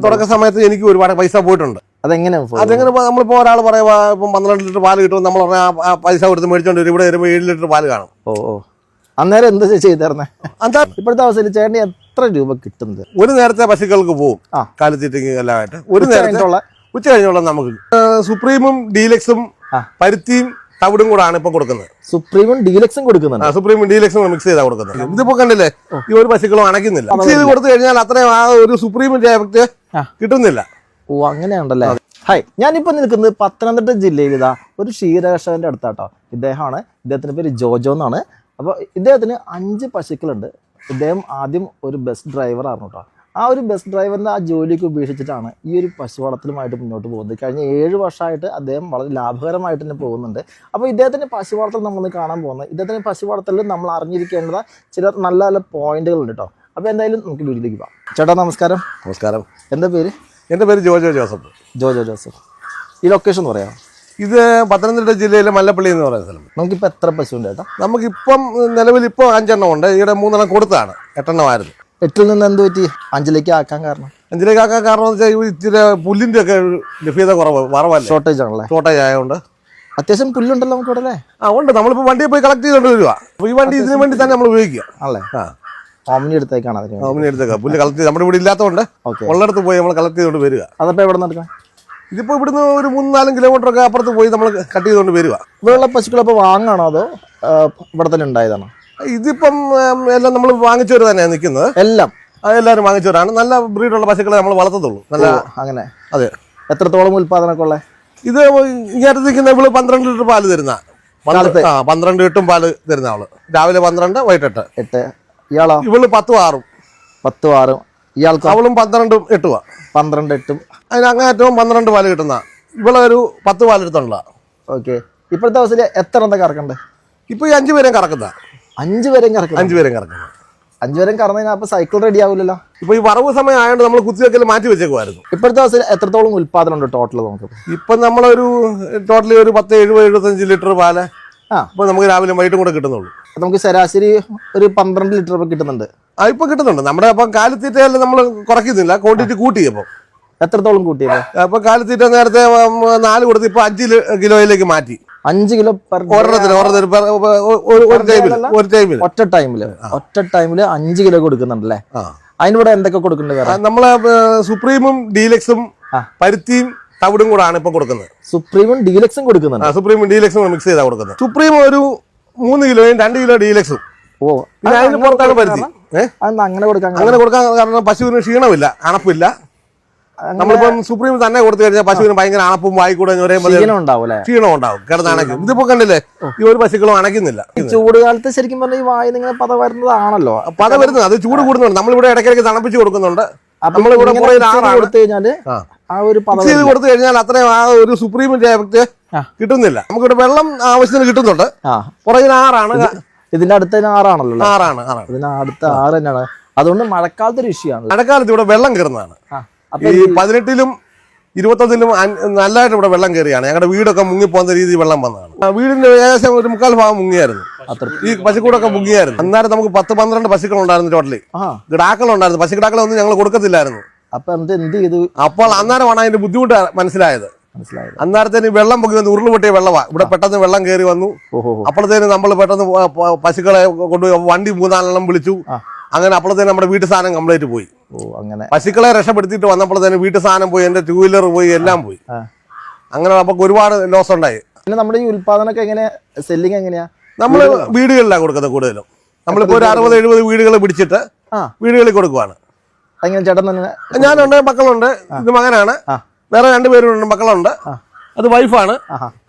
തുടക്ക സമയത്ത് എനിക്ക് ഒരുപാട് പൈസ പോയിട്ടുണ്ട്. അതെങ്ങനെ നമ്മളിപ്പോ ഒരാൾ പറയുമ്പോ ഇപ്പം 12 ലിറ്റർ പാല് കിട്ടും, നമ്മൾ പറഞ്ഞാൽ ആ പൈസ കൊടുത്ത് മേടിച്ചോണ്ട് വരും. ഇവിടെ വരുമ്പോൾ 7 ലിറ്റർ പാല് കാണും. അന്നേരം എന്താ ചെയ്തേർന്നേ? ഇപ്പോഴത്തെ അവസ്ഥയിൽ ചേട്ടന് എത്ര രൂപ കിട്ടുന്നത്? ഒരു നേരത്തെ പശുക്കൾക്ക് പോവും, കാലിത്തീറ്റയ്ക്ക് എല്ലാമായിട്ട്. ഒരു നേരത്തെ ഉച്ച കഴിഞ്ഞുള്ള നമുക്ക് സുപ്രീമും ഡീലക്സും പരുത്തിയും തവിടും കൂടാണ് ഇപ്പൊ കൊടുക്കുന്നത്. സുപ്രീമും ഡീലക്സും കൊടുക്കുന്നുണ്ട്. സുപ്രീമും ഡീലക്സും മിക്സ് ചെയ്താ കൊടുക്കുന്നത്. ഇതിപ്പോ കണ്ടില്ലേ, ഈ ഒരു പശുക്കളും അണയ്ക്കുന്നില്ല. മിക്സ് ചെയ്ത് കൊടുത്തു കഴിഞ്ഞാൽ അത്രയും ആ ഒരു സുപ്രീമിന്റെ എഫക്ട് കിട്ടുന്നില്ല. ഓ, അങ്ങനെയുണ്ടല്ലേ. ഹായ്, ഞാനിപ്പോ നിൽക്കുന്നത് പത്തനംതിട്ട ജില്ലയിൽ ഇതാ ഒരു ക്ഷീരകർഷകന്റെ അടുത്താട്ടോ. ഇദ്ദേഹത്തിന്റെ പേര് ജോജോ എന്നാണ്. അപ്പോൾ ഇദ്ദേഹത്തിന് 5 പശുക്കളുണ്ട്. ഇദ്ദേഹം ആദ്യം ഒരു ബസ് ഡ്രൈവർ ആയിരുന്നു കേട്ടോ. ആ ഒരു ബസ് ഡ്രൈവറിൻ്റെ ആ ജോലിക്ക് ഉപേക്ഷിച്ചിട്ടാണ് ഈ ഒരു പശു വളർത്തലുമായിട്ട് മുന്നോട്ട് പോകുന്നത്. കഴിഞ്ഞ 7 വർഷമായിട്ട് അദ്ദേഹം വളരെ ലാഭകരമായിട്ട് തന്നെ പോകുന്നുണ്ട്. അപ്പോൾ ഇദ്ദേഹത്തിൻ്റെ പശു വളർത്തൽ നമ്മൾ കാണാൻ പോകുന്നത്, ഇദ്ദേഹത്തിൻ്റെ പശു വളർത്തലിൽ നമ്മൾ അറിഞ്ഞിരിക്കേണ്ടത് ചില നല്ല നല്ല പോയിന്റുകളുണ്ട് കേട്ടോ. അപ്പോൾ എന്തായാലും നമുക്ക് വീട്ടിലേക്ക് പോകാം. ചേട്ടാ നമസ്കാരം. നമസ്കാരം. എന്താ പേര്? എൻ്റെ പേര് ജോജോ ജോസഫ്. ജോജോ ജോസഫ്. ഈ ലൊക്കേഷൻ എന്ന് പറയാം? ഇത് പത്തനംതിട്ട ജില്ലയിലെ മല്ലപ്പള്ളി എന്ന് പറയുന്ന സ്ഥലം. നമുക്കിപ്പോൾ എത്ര പശുണ്ട് ചേട്ടാ? നമുക്കിപ്പം നിലവിൽ ഇപ്പോൾ 5 എണ്ണം ഉണ്ട്. ഇവിടെ 3 എണ്ണം കൊടുത്താണ്. 8 എണ്ണമായിരുന്നു. 8ൽ നിന്ന് എന്ത് പറ്റി 5ലേക്ക് ആക്കാൻ കാരണം? 5ലേക്ക് ആക്കാൻ കാരണം എന്ന് വെച്ചാൽ ഇച്ചിരി പുല്ലിന്റെ ഒക്കെ ലഭ്യത കുറവല്ല, ഷോർട്ടേജ് ആണല്ലേ. ഷോർട്ടേജ് ആയതുകൊണ്ട് അത്യാവശ്യം പുല്ലുണ്ടല്ലോ നമുക്ക് ഇവിടെ. ഉണ്ട്. നമ്മളിപ്പോൾ വണ്ടിയിൽ പോയി കളക്ട് ചെയ്തുകൊണ്ട് വരിക. അപ്പോൾ ഈ വണ്ടി ഇതിനു വേണ്ടി തന്നെ നമ്മൾ ഉപയോഗിക്കുക അല്ലേ. ഓമിനി എടുത്തേക്കാണ്. ഓമിനി എടുത്തേക്കാം. പുല്ല് കളക്ട് ചെയ്ത് നമ്മുടെ ഇവിടെ ഇല്ലാത്തതുകൊണ്ട് ഉള്ളിടത്ത് പോയി നമ്മൾ കളക്ട് ചെയ്തുകൊണ്ട് വരിക. അതപ്പോൾ എവിടെ നിന്ന് എടുക്കാം? ഇതിപ്പോൾ ഇവിടുന്ന് ഒരു 3-4 കിലോമീറ്റർ ഒക്കെ അപ്പുറത്ത് പോയി നമ്മൾ കട്ട് ചെയ്തുകൊണ്ട് വരിക. ഇവിടെയുള്ള പശുക്കളപ്പോൾ വാങ്ങാണോ അതോ ഇവിടെ തന്നെ ഉണ്ടായതാണോ? ഇതിപ്പം എല്ലാം നമ്മൾ വാങ്ങിച്ചവർ തന്നെയാണ് നിൽക്കുന്നത്. എല്ലാവരും വാങ്ങിച്ചവരാണ്. നല്ല ബ്രീഡുള്ള പശുക്കളെ നമ്മൾ വളർത്തത്തുള്ളൂ. നല്ല അങ്ങനെ. അതെ. എത്രത്തോളം ഉൽപാദനമൊക്കെ ഉള്ളത്? ഇത് ഇങ്ങനെ നിൽക്കുന്ന ഇവള് 12 ലിറ്റർ പാല് തരുന്ന, 12 8 പാല് തരുന്ന അവള്. രാവിലെ 12, വൈകിട്ട് 8. ഇയാളോ? ഇവള് 10 6. 10 6. ഇയാൾക്ക്? അവളും 12 8. 12 8. അതിന് അങ്ങേറ്റവും 12 പാല് കിട്ടുന്ന. ഇവളൊരു 10 പാലെടുത്തുള്ള. ഓക്കെ. ഇപ്പോഴത്തെ അവസ്ഥയിൽ എത്ര എന്താ കറക്കണ്ടേ? ഇപ്പൊ ഈ 5 പേരെയും കറക്കുന്ന. 5 പേരെയും കറക്കുന്ന. 5 പേരെയും കറക്കുന്ന. 5 പേരും കറന്നു കഴിഞ്ഞാൽ അപ്പൊ സൈക്കിൾ റെഡി ആവില്ലല്ലോ. ഇപ്പൊ ഈ വറവ് സമയം ആയതുകൊണ്ട് നമ്മൾ കുത്തിവെക്കൽ മാറ്റി വെച്ചേക്കുമായിരുന്നു. ഇപ്പോഴത്തെ അവസ്ഥയിൽ എത്രത്തോളം ഉൽപാദനം ഉണ്ട് ടോട്ടൽ? നമുക്ക് ഇപ്പൊ നമ്മളൊരു ടോട്ടലി ഒരു 10 70 75 ലിറ്റർ പാല് ഇപ്പൊ നമുക്ക് രാവിലെ വൈകിട്ടും കൂടെ കിട്ടുന്നുള്ളൂ. നമുക്ക് ശരാശരി ഒരു 12 ലിറ്റർ ഇപ്പൊ കിട്ടുന്നുണ്ട്. ഇപ്പൊ കിട്ടുന്നുണ്ട്. നമ്മുടെ അപ്പം കാലിത്തീറ്റയെല്ലാം നമ്മൾ കുറയ്ക്കുന്നില്ല, ക്വാണ്ടിറ്റി കൂട്ടിയപ്പോ. എത്രത്തോളം കൂട്ടിയപ്പോ? അപ്പൊ കാലിത്തീറ്റ നേരത്തെ 4 കൊടുത്ത് ഇപ്പൊ 5 കിലോയിലേക്ക് മാറ്റി. 5 കിലോ ഒറ്റ ടൈമില് 5 കിലോ കൊടുക്കുന്നുണ്ടല്ലേ. അതിനൂടെ എന്തൊക്കെ കൊടുക്കുന്നുണ്ട്? നമ്മള് സുപ്രീമും ഡീലക്സും പരുത്തിയും തവിടും കൂടാണ് ഇപ്പൊ കൊടുക്കുന്നത്. സുപ്രീമും ഡീലക്സും കൊടുക്കുന്നുണ്ട്. സുപ്രീമും ഡീലക്സും മിക്സ് ചെയ്താ കൊടുക്കുന്നത്. സുപ്രീം ഒരു 3 കിലോയും 2 കിലോ ഡീലക്സും. അതിന് പുറത്താണ് പരുത്തി. അങ്ങനെ കൊടുക്കാൻ കാരണം പശുവിന് ക്ഷീണമില്ല, അണപ്പില്ല. നമ്മളിപ്പം സുപ്രീം തന്നെ കൊടുത്തു കഴിഞ്ഞാൽ പശുവിന് ഭയങ്കര അണപ്പും വായിക്കൂടെ ക്ഷീണം ഉണ്ടാവും, കിടന്നണയ്ക്കും. ഇതിപ്പോ കണ്ടില്ലേ, ഈ ഒരു പശുക്കളും അണയ്ക്കുന്നില്ല. ചൂട് കാലത്ത് ശരിക്കും പറഞ്ഞാൽ ഈ വായു നിങ്ങൾ പത വരുന്നതാണല്ലോ. പത വരുന്നത് അത് ചൂട് കൂടുന്നുണ്ട്. നമ്മളിവിടെ ഇടയ്ക്കിടയ്ക്ക് തണുപ്പിച്ച് കൊടുക്കുന്നുണ്ട്. നമ്മളിവിടെ കൊടുത്തു കഴിഞ്ഞാൽ കൊടുത്തു കഴിഞ്ഞാൽ അത്രയും ആ ഒരു സുപ്രീമിന്റെ എഫക്ട് കിട്ടുന്നില്ല. നമുക്കിവിടെ വെള്ളം ആവശ്യത്തിന് കിട്ടുന്നുണ്ട്. പുറകിന് 6 ഇതിന്റെ അടുത്ത 6 ആണല്ലോ. 6 ഇതിന് അടുത്ത 6 തന്നെയാണ്. അതുകൊണ്ട് മഴക്കാലത്ത് ഒരു ഇഷ്യൂ ആണ്. മഴക്കാലത്ത് ഇവിടെ വെള്ളം കയറുന്നതാണ്. ഈ 18ലും 21ലും നല്ലതായിട്ട് ഇവിടെ വെള്ളം കയറിയാണ്. ഞങ്ങളുടെ വീടൊക്കെ മുങ്ങിപ്പോകുന്ന രീതിയിൽ വെള്ളം വന്നതാണ്. വീടിന്റെ ഏകദേശം ഒരു 3/4 ഭാഗം മുങ്ങിയായിരുന്നു. ഈ പശുക്കൂടൊക്കെ മുങ്ങിയായിരുന്നു. അന്നേരം നമുക്ക് 10-12 പശുക്കൾ ഉണ്ടായിരുന്നു. ടോട്ടലി കിടാക്കളുണ്ടായിരുന്നു. പശു കിടാക്കളൊന്നും ഞങ്ങൾ കൊടുക്കത്തില്ലായിരുന്നു. അപ്പൊ എന്ത് ചെയ്തു? അപ്പോൾ അന്നേരമാണ് അതിന്റെ ബുദ്ധിമുട്ട് മനസ്സിലായത്. അന്നേരത്തേന് വെള്ളം പൊങ്ങി വന്ന് ഉരുളുപൊട്ടിയ വെള്ളമാണ്. ഇവിടെ പെട്ടെന്ന് വെള്ളം കയറി വന്നു. അപ്പോഴത്തേന് നമ്മൾ പെട്ടെന്ന് പശുക്കളെ കൊണ്ടുപോയി വണ്ടി 3-4 എണ്ണം വിളിച്ചു. അങ്ങനെ അപ്പോഴത്തേന് നമ്മുടെ വീട്ടു സാധനം കംപ്ലീറ്റ് പോയി. അങ്ങനെ പശുക്കളെ രക്ഷപ്പെടുത്തിയിട്ട് വന്നപ്പോഴത്തേന് വീട്ടു സാധനം പോയി, എന്റെ 2 വീലർ പോയി, എല്ലാം പോയി. അങ്ങനെ നമുക്ക് ഒരുപാട് ലോസ് ഉണ്ടായി. പിന്നെ നമ്മുടെ ഈ ഉൽപാദനമൊക്കെ എങ്ങനെയാ? സെല്ലിങ് എങ്ങനെയാ? നമ്മള് വീടുകളിലാണ് കൊടുക്കുന്നത് കൂടുതലും. നമ്മളിപ്പോ ഒരു 60-70 വീടുകൾ പിടിച്ചിട്ട് വീടുകളിൽ കൊടുക്കുവാണ്. ഞാനുണ്ട്, മക്കളുണ്ട്. ഇത് മകനാണ്. വേറെ 2 പേരുണ്ട്, മക്കളുണ്ട്. അത് വൈഫാണ്.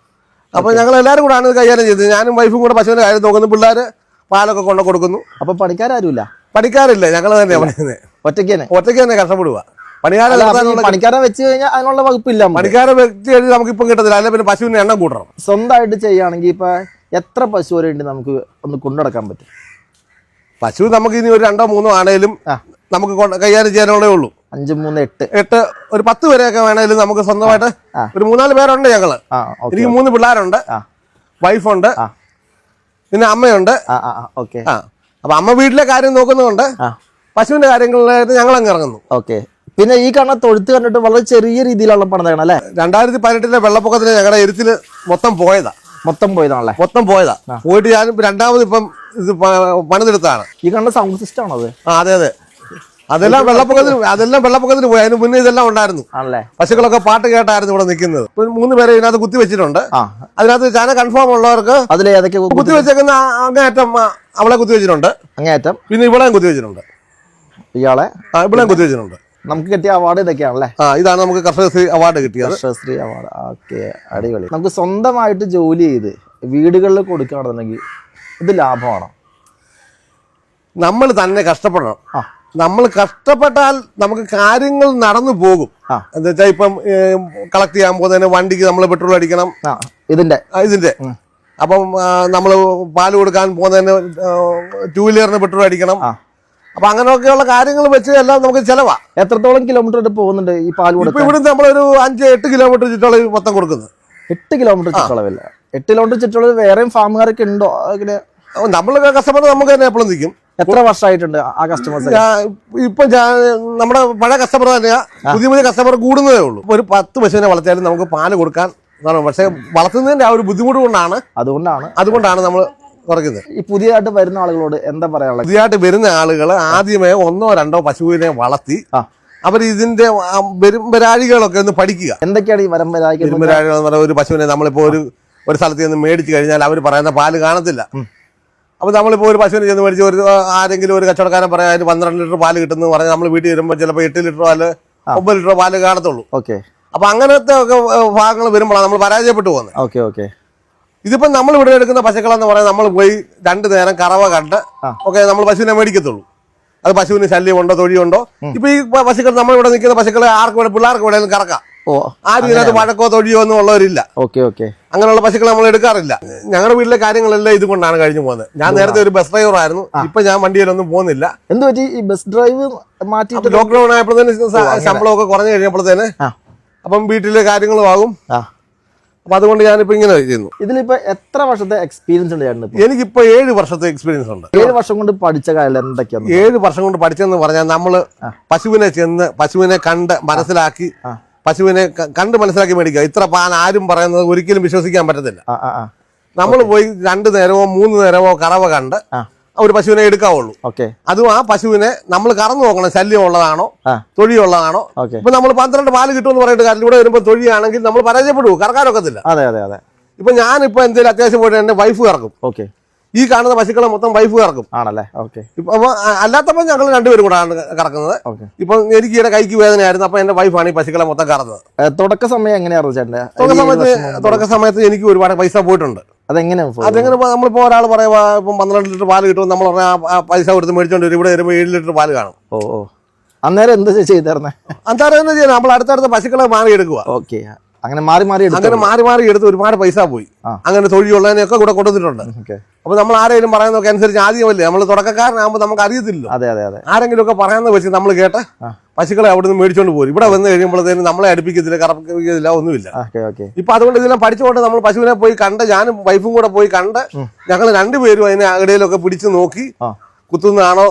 അപ്പൊ ഞങ്ങൾ എല്ലാവരും കൂടാണ് ഇത് കൈകാര്യം ചെയ്തത്. ഞാനും വൈഫും കൂടെ പശുവിന്റെ കാര്യം നോക്കുന്നു. പിള്ളേര് പാലൊക്കെ കൊണ്ട് കൊടുക്കുന്നു. അപ്പൊ പണിക്കാരുമില്ല? പണിക്കാരില്ല, ഞങ്ങൾ തന്നെയാണ് പണിയുന്നത്. ഒറ്റയ്ക്ക് തന്നെ കഷ്ടപ്പെടുക. പണിക്കാരെ വെച്ച് കഴിഞ്ഞാൽ അതിനുള്ള വകുപ്പില്ല. പണിക്കാരെ വെച്ച് കഴിഞ്ഞാൽ നമുക്ക് ഇപ്പം കിട്ടത്തില്ല. അല്ലെ പിന്നെ പശുവിന് എണ്ണം കൂട്ടണം. സ്വന്തമായിട്ട് ചെയ്യുകയാണെങ്കിൽ ഇപ്പൊ എത്ര പശു വരെ ഉണ്ട് നമുക്ക് ഒന്ന് കൊണ്ടുനടക്കാൻ പറ്റും? പശു നമുക്ക് ഇനി ഒരു 2-3 ആണേലും നമുക്ക് കൈകാര്യം ചെയ്യാനുള്ളേ ഉള്ളൂ. 5 3 8 ഒരു 10 വരെയൊക്കെ വേണേലും നമുക്ക് സ്വന്തമായിട്ട് ഒരു 3-4 പേരുണ്ട് ഞങ്ങള്. എനിക്ക് 3 പിള്ളേരുണ്ട്, വൈഫുണ്ട്, പിന്നെ അമ്മയുണ്ട്. ഓക്കെ. അപ്പൊ അമ്മ വീട്ടിലെ കാര്യം നോക്കുന്നുണ്ട്. പശുവിന്റെ കാര്യങ്ങളിലായിട്ട് ഞങ്ങൾ അങ്ങ് ഇറങ്ങുന്നു. ഓക്കെ. പിന്നെ ഈ കാണുന്ന തൊഴുത്ത് കണ്ടിട്ട് വളരെ ചെറിയ രീതിയിലുള്ള പണിതാണ് അല്ലേ? 2018 വെള്ളപ്പൊക്കത്തിന് ഞങ്ങളുടെ എരുത്തില് മൊത്തം പോയതാ. മൊത്തം പോയതാണല്ലേ? മൊത്തം പോയതാ. പോയിട്ട് ഞാൻ രണ്ടാമത് ഇപ്പം ഇത് പണിതെടുത്താണ്. ഈ കാണുന്ന സൗണ്ട് സിസ്റ്റം ആണോ അത്? അതെ അതെ, അതെല്ലാം വെള്ളപ്പൊക്കത്തിന് പോയി. അതിന് മുന്നേ ഇതെല്ലാം ഉണ്ടായിരുന്നു. ആണല്ലേ? പശുക്കളൊക്കെ പാട്ട് കേട്ടായിരുന്നു ഇവിടെ നിൽക്കുന്നത്. 3 പേരെ ഇതിനകത്ത് കുത്തി വെച്ചിട്ടുണ്ട്. അതിനകത്ത് ചാന കൺഫേം ഉള്ളവർക്ക് അതിൽ ഏതൊക്കെ കുത്തി വെച്ചേക്കുന്ന അങ്ങേയറ്റം അവളെ കുത്തി വെച്ചിട്ടുണ്ട്. അങ്ങേയറ്റം പിന്നെ ഇവിടെയും കുത്തി വെച്ചിട്ടുണ്ട്. ഇയാളെ ഇവിടെയും കുത്തി വെച്ചിട്ടുണ്ട്. നമുക്ക് കിട്ടിയ അവാർഡ് ഇതൊക്കെയാണല്ലേ? ഇതാണ് നമുക്ക് കർഷകശ്രീ അവാർഡ് കിട്ടിയത്. കർഷകശ്രീ അവാർഡ്. ഓക്കെ, അടിപൊളി. നമുക്ക് സ്വന്തമായിട്ട് ജോലി ചെയ്ത് വീടുകളിൽ കൊടുക്കുകയാണെന്നുണ്ടെങ്കിൽ ഇത് ലാഭമാണോ? നമ്മൾ തന്നെ കഷ്ടപ്പെടണം. നമ്മൾ കഷ്ടപ്പെട്ടാൽ നമുക്ക് കാര്യങ്ങൾ നടന്നു പോകും. എന്താ വെച്ചാൽ ഇപ്പം കളക്ട് ചെയ്യാൻ പോകുന്നതിന് വണ്ടിക്ക് നമ്മൾ പെട്രോൾ അടിക്കണം. ഇതിന്റെ അപ്പം നമ്മൾ പാല് കൊടുക്കാൻ പോകുന്നതിന് 2 വീലറിന് പെട്രോൾ അടിക്കണം. അപ്പൊ അങ്ങനെയൊക്കെയുള്ള കാര്യങ്ങൾ വെച്ച് എല്ലാം നമുക്ക് ചെലവാ. എത്രത്തോളം കിലോമീറ്റർ പോകുന്നുണ്ട് ഈ പാൽ കൊടുക്കാൻ? ഇവിടുന്ന് നമ്മളൊരു 5-8 കിലോമീറ്റർ ചുറ്റളവ് മൊത്തം കൊടുക്കുന്നത്. 8 കിലോമീറ്റർ ചുറ്റളവില്ല? 8 കിലോമീറ്റർ ചുറ്റളവ് വേറെയും ഫാമുകാരൊക്കെ ഉണ്ടോ? അങ്ങനെ നമ്മൾ കസ്റ്റമർ നമുക്ക് തന്നെ എപ്പോഴും നിൽക്കും. എത്ര വർഷമായിട്ടുണ്ട് ആ കസ്റ്റമേഴ്സ്? ഇപ്പൊ നമ്മുടെ പഴയ കസ്റ്റമർ തന്നെയാ. പുതിയ കസ്റ്റമർ കൂടുന്നതേ ഉള്ളൂ. ഒരു 10 പശുവിനെ വളർത്തിയാലും നമുക്ക് പാല് കൊടുക്കാൻ, പക്ഷെ വളർത്തുന്നതിന്റെ ആ ഒരു ബുദ്ധിമുട്ട് കൊണ്ടാണ് അതുകൊണ്ടാണ് നമ്മൾ കുറയ്ക്കുന്നത്. ഈ പുതിയതായിട്ട് വരുന്ന ആളുകളോട് എന്താ പറയാനുള്ളത്? പുതിയതായിട്ട് വരുന്ന ആളുകൾ ആദ്യമേ 1-2 പശുവിനെ വളർത്തി അവർ ഇതിന്റെ വരാഴികളൊക്കെ ഒന്ന് പഠിക്കുക. എന്തൊക്കെയാണ് ഈ വരമ്പരാഴികൾ എന്ന് പറഞ്ഞാൽ, ഒരു പശുവിനെ നമ്മളിപ്പോ ഒരു സ്ഥലത്ത് നിന്ന് മേടിച്ചു കഴിഞ്ഞാൽ അവർ പറയുന്ന പാല് കാണത്തില്ല. അപ്പൊ നമ്മളിപ്പോ ഒരു പശുവിനെ ചെന്ന് മേടിച്ച് ആരെങ്കിലും ഒരു കച്ചവടക്കാരൻ പറയാൻ 12 ലിറ്റർ പാല് കിട്ടുന്നു പറഞ്ഞാൽ നമ്മൾ വീട്ടിൽ വരുമ്പോൾ ചിലപ്പോൾ 8 ലിറ്റർ പാല് 9 ലിറ്റർ പാല് കാണത്തുള്ളൂ. ഓക്കെ. അപ്പൊ അങ്ങനത്തെ ഒക്കെ ഭാഗങ്ങൾ വരുമ്പോഴാണ് നമ്മൾ പരാജയപ്പെട്ടു പോകുന്നത്. Okay okay. ഇതിപ്പം നമ്മൾ ഇവിടെ എടുക്കുന്ന പശുക്കളെന്ന് പറയാൻ നമ്മൾ പോയി 2 നേരം കറവ കണ്ട് നമ്മൾ പശുവിനെ മേടിക്കത്തുള്ളൂ. അത് പശുവിന് ശല്യമുണ്ടോ തൊഴിയുണ്ടോ? ഇപ്പൊ ഈ പശുക്കൾ നമ്മളിവിടെ നിൽക്കുന്ന പശുക്കളെ പിള്ളേർക്ക് വേണമെങ്കിലും കറക്കാം. ആരും ഇതിനകത്ത് വഴക്കോ തൊഴിയോ ഒന്നും ഉള്ളവരില്ല. അങ്ങനെയുള്ള പശുക്കളെ നമ്മൾ എടുക്കാറില്ല. ഞങ്ങളുടെ വീട്ടിലെ കാര്യങ്ങളെല്ലാം ഇതുകൊണ്ടാണ് കഴിഞ്ഞു പോകുന്നത്. ഞാൻ നേരത്തെ ഒരു ബസ് ഡ്രൈവർ ആയിരുന്നു. ഇപ്പൊ ഞാൻ വണ്ടിയിലൊന്നും പോകുന്നില്ല. എന്ത് പറ്റി? ഈ ബസ് ഡ്രൈവ് മാറ്റി ലോക്ക്ഡൌൺ ആയപ്പോഴത്തേന് ശമ്പളമൊക്കെ കുറഞ്ഞു കഴിഞ്ഞപ്പോഴത്തേന് അപ്പം വീട്ടിലെ കാര്യങ്ങളും ആകും. അപ്പൊ അതുകൊണ്ട് ഞാനിപ്പോ ഇങ്ങനെ ചെയ്യുന്നു. ഇതിലിപ്പോ എത്ര വർഷത്തെ എക്സ്പീരിയൻസ് ഉണ്ട്? എനിക്കിപ്പോ 7 വർഷത്തെ എക്സ്പീരിയൻസ് ഉണ്ട്. 7 വർഷം കൊണ്ട് പഠിച്ച കാര്യം എന്തൊക്കെയാണ്? 7 വർഷം കൊണ്ട് പഠിച്ചെന്ന് പറഞ്ഞാൽ നമ്മള് പശുവിനെ കണ്ട് മനസ്സിലാക്കി, പശുവിനെ കണ്ട് മനസ്സിലാക്കി മേടിക്കുക. ഇത്ര പാൽ ആരും പറയുന്നത് ഒരിക്കലും വിശ്വസിക്കാൻ പറ്റത്തില്ല. നമ്മൾ പോയി 2 നേരമോ 3 നേരമോ കറവ കണ്ട് ഒരു പശുവിനെ എടുക്കാവുള്ളൂ. അതും ആ പശുവിനെ നമ്മൾ കറന്നു നോക്കണം, ശല്യം ഉള്ളതാണോ തൊഴിയുള്ളതാണോ. ഇപ്പൊ നമ്മൾ 12 പാല് കിട്ടുമെന്ന് പറഞ്ഞിട്ട് കാര്യം ഇവിടെ വരുമ്പോൾ തൊഴിയാണെങ്കിൽ നമ്മൾ പരാജയപ്പെടുവോ? കറക്കാനൊക്കത്തില്ല. ഇപ്പൊ ഞാനിപ്പോ എന്തെങ്കിലും അത്യാവശ്യം പോയിട്ട് എന്റെ വൈഫ് കറക്കും. ഈ കാണുന്ന പശുക്കളെ മൊത്തം വൈഫ് കറക്കും. ആണല്ലേ? അപ്പൊ അല്ലാത്തപ്പോ ഞങ്ങൾ 2 പേരും കൂടാണ് കറക്കുന്നത്. ഇപ്പൊ എനിക്ക് ഇവിടെ കൈക്ക് വേദനയായിരുന്നു. അപ്പൊ എന്റെ വൈഫാണ് ഈ പശുക്കളെ മൊത്തം കറന്നത്. തുടക്ക സമയം എങ്ങനെയായിരുന്നു ചേട്ടന്റെ? തുടക്ക സമയത്ത് എനിക്ക് ഒരുപാട് പൈസ പോയിട്ടുണ്ട്. അതെങ്ങനെ നമ്മളിപ്പോ ഒരാൾ പറയുമ്പോ ഇപ്പം 12 ലിറ്റർ പാല് കിട്ടും, നമ്മൾ പറഞ്ഞാൽ പൈസ കൊടുത്ത് മേടിച്ചോണ്ട് വരും. ഇവിടെ വരുമ്പോൾ 7 ലിറ്റർ പാല് കാണും. അന്നേരം എന്താ ചെയ്തേർന്നെ? അന്നേരം എന്താ ചെയ്യുന്നത്? നമ്മൾ അടുത്തടുത്ത പശുക്കളെ മാറി എടുക്കുക. അങ്ങനെ മാറി എടുത്ത് ഒരുപാട് പൈസ പോയി. അങ്ങനെ തൊഴിലുള്ളതിനെയൊക്കെ കൂടെ കൊണ്ടുവന്നിട്ടുണ്ട്. അപ്പൊ നമ്മൾ ആരെങ്കിലും പറയുന്നതൊക്കെ അനുസരിച്ച് ആദ്യമല്ലേ, നമ്മൾ തുടക്കക്കാരനാകുമ്പോൾ നമുക്ക് അറിയത്തില്ലോ. ആരെങ്കിലും ഒക്കെ പറയുന്നത് വെച്ച് നമ്മൾ കേട്ട് പശുക്കളെ അവിടെ നിന്ന് മേടിച്ചോണ്ട് പോരും. ഇവിടെ വന്ന് കഴിയുമ്പോഴത്തേനും നമ്മളെ അടുപ്പിക്കത്തില്ല, കറപ്പിക്കത്തില്ല, ഒന്നുമില്ല. ഇപ്പൊ അതുകൊണ്ട് ഇതെല്ലാം പഠിച്ചുകൊണ്ട് നമ്മൾ പശുവിനെ പോയി കണ്ട്, ഞാനും വൈഫും കൂടെ പോയി കണ്ട്, ഞങ്ങൾ 2 പേരും അതിനെ ഇടയിലൊക്കെ പിടിച്ച് നോക്കി കുത്തുന്നതാണോ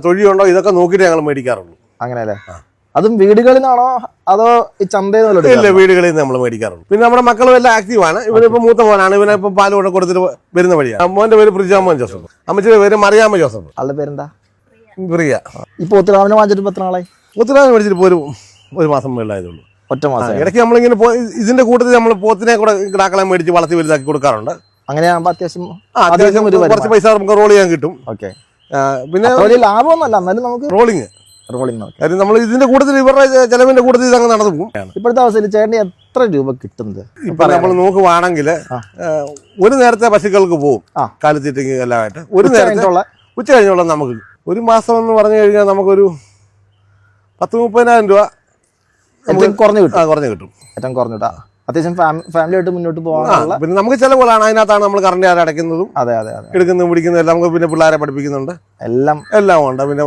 തൊഴിയുണ്ടോ ഇതൊക്കെ നോക്കിയിട്ട് ഞങ്ങൾ മേടിക്കാറുള്ളൂ. അങ്ങനെയല്ലേ? അതും വീടുകളിലാണോ അതോ ഈ ചന്തയിൽ? ഇല്ല, വീടുകളിൽ നിന്ന് നമ്മൾ മേടിക്കാറുള്ളൂ. പിന്നെ നമ്മുടെ മക്കളും എല്ലാം ആക്റ്റീവാണ്. ഇവനിപ്പോ മൂത്ത മോനാണ്. ഇവനിപ്പം പാല് കൊണ്ട് കൊടുത്തിട്ട് വരുന്ന വഴിയാണ്. മോന്റെ പേര് പ്രിജാമോൻ ജോസഫ്, അമ്മച്ചിയുടെ പേര് മറിയാമ്മ ജോസഫ്. ആളുടെ പേരെന്താ? പ്രിയ. ഈ പോത്തുരാവിനെ വാങ്ങിച്ചിട്ട് എത്ര നാളായി? പോത്തുരാവിനെ മേടിച്ചിട്ട് ഇപ്പോൾ ഒരു മാസം മേളിലായതുള്ളൂ. ഒറ്റ മാസം. ഇടയ്ക്ക് നമ്മളിങ്ങനെ ഇതിന്റെ കൂട്ടത്തിൽ നമ്മൾ പോത്തിനെ കൂടെ കിടാക്കളെ മേടിച്ച് വളർത്തി വലുതാക്കി കൊടുക്കാറുണ്ട്. അങ്ങനെയാകുമ്പോൾ അത്യാവശ്യം കുറച്ച് പൈസ നമുക്ക് റോൾ ചെയ്യാൻ കിട്ടും. പിന്നെ ലാഭമൊന്നുമല്ല, എന്നാലും നമുക്ക് റോളിങ് കാര്യം നമ്മൾ ഇതിന്റെ കൂട്ടത്തിൽ ഇവരുടെ ചെലവിന്റെ കൂട്ടത്തിൽ ഇതങ്ങ് നടന്നു പോകും. ഇപ്പോഴത്തെ അവസ്ഥയിൽ ചേട്ടന് എത്ര രൂപ കിട്ടുന്നത്? ഇപ്പൊ നമ്മൾ നോക്കുവാണെങ്കിൽ ഒരു നേരത്തെ പശുക്കൾക്ക് പോകും കാലിത്തീറ്റയ്ക്ക് എല്ലാമായിട്ട്. ഒരു നേരത്തെ ഉച്ച കഴിഞ്ഞുള്ള നമുക്ക് ഒരു മാസം എന്ന് പറഞ്ഞു കഴിഞ്ഞാൽ നമുക്കൊരു 10-30,000 രൂപ കുറഞ്ഞു കിട്ടും. ഏറ്റവും കുറഞ്ഞു കിട്ടാം. അത്യാവശ്യം ഫാമിലി ആയിട്ട് മുന്നോട്ട് പോകാനുള്ള. പിന്നെ നമുക്ക് ചിലവുകളാണ്. അതിനകത്താണ് നമ്മൾ കറണ്ട് ചാർജ് അടയ്ക്കുന്നതും എടുക്കുന്നതും പിടിക്കുന്നതും എല്ലാം. നമുക്ക് പിന്നെ പിള്ളേരെ പഠിപ്പിക്കുന്നുണ്ട്, എല്ലാം ഉണ്ട്. പിന്നെ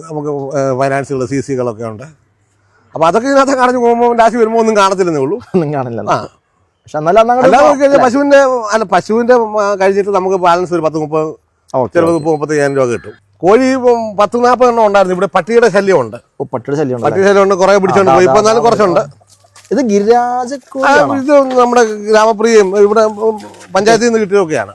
നമുക്ക് ഫൈനാൻസുകൾ CC-കളൊക്കെ ഉണ്ട്. അപ്പൊ അതൊക്കെ ഇതിനകത്ത് കാണിച്ച് പോകുമ്പോൾ രാശി വരുമ്പോൾ ഒന്നും കാണത്തില്ലെന്നേ ഉള്ളൂ. ഒന്നും കാണില്ല. പക്ഷെ പശുവിന്റെ കഴിഞ്ഞിട്ട് നമുക്ക് ബാലൻസ് ഒരു 10-30 ചിലപ്പോൾ 30-35,000 രൂപ കിട്ടും. കോഴി ഇപ്പം 10-40 എണ്ണം ഉണ്ടായിരുന്നു. ഇവിടെ പട്ടിയുടെ ശല്യമുണ്ട്. പട്ടിയുടെ ശല്യം പട്ടിയുടെ ശല്യമുണ്ട്, കുറെ പിടിച്ചോണ്ട് പോയി. ഇപ്പൊ എന്നാലും കുറച്ചുണ്ട്. ഇത് ഗിരിരാജ ഇത് നമ്മുടെ ഗ്രാമപ്രിയം ഇവിടെ പഞ്ചായത്തിൽ നിന്ന് കിട്ടിയതൊക്കെയാണ്.